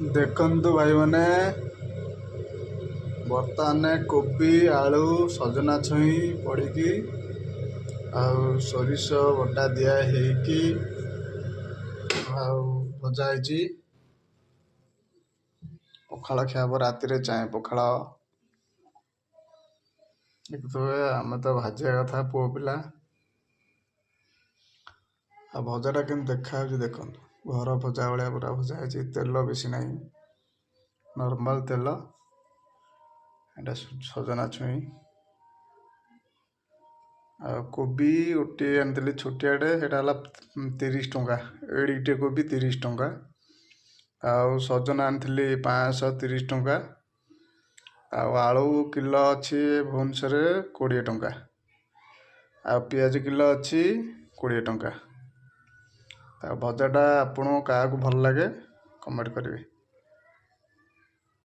देखंतु भाई मैंने बर्तमान कोबी आलू सजना छुई पड़ी सोरिष बटा दिया हेकी भजा है पखाड़ खाब राति चाहे पखाड़ आम तो भाजिया कथा पुओ पिला आ भजाटा के देखा देखो घर भजा भाया पूरा भजा है तेल बेसी ना नॉर्मल तेल एटा सजना छुई कोबी गोटे आनी छोटियाटे से 30 टंका एडिटे कोबी 30 टंका सजना आनी 530 टंका आलू किलो अच्छी भुवनेश्वर 20 टंका पियाज किलो अच्छी 20 टंका भजाटा आपको क्या भल लगे कमेंट करेंगे।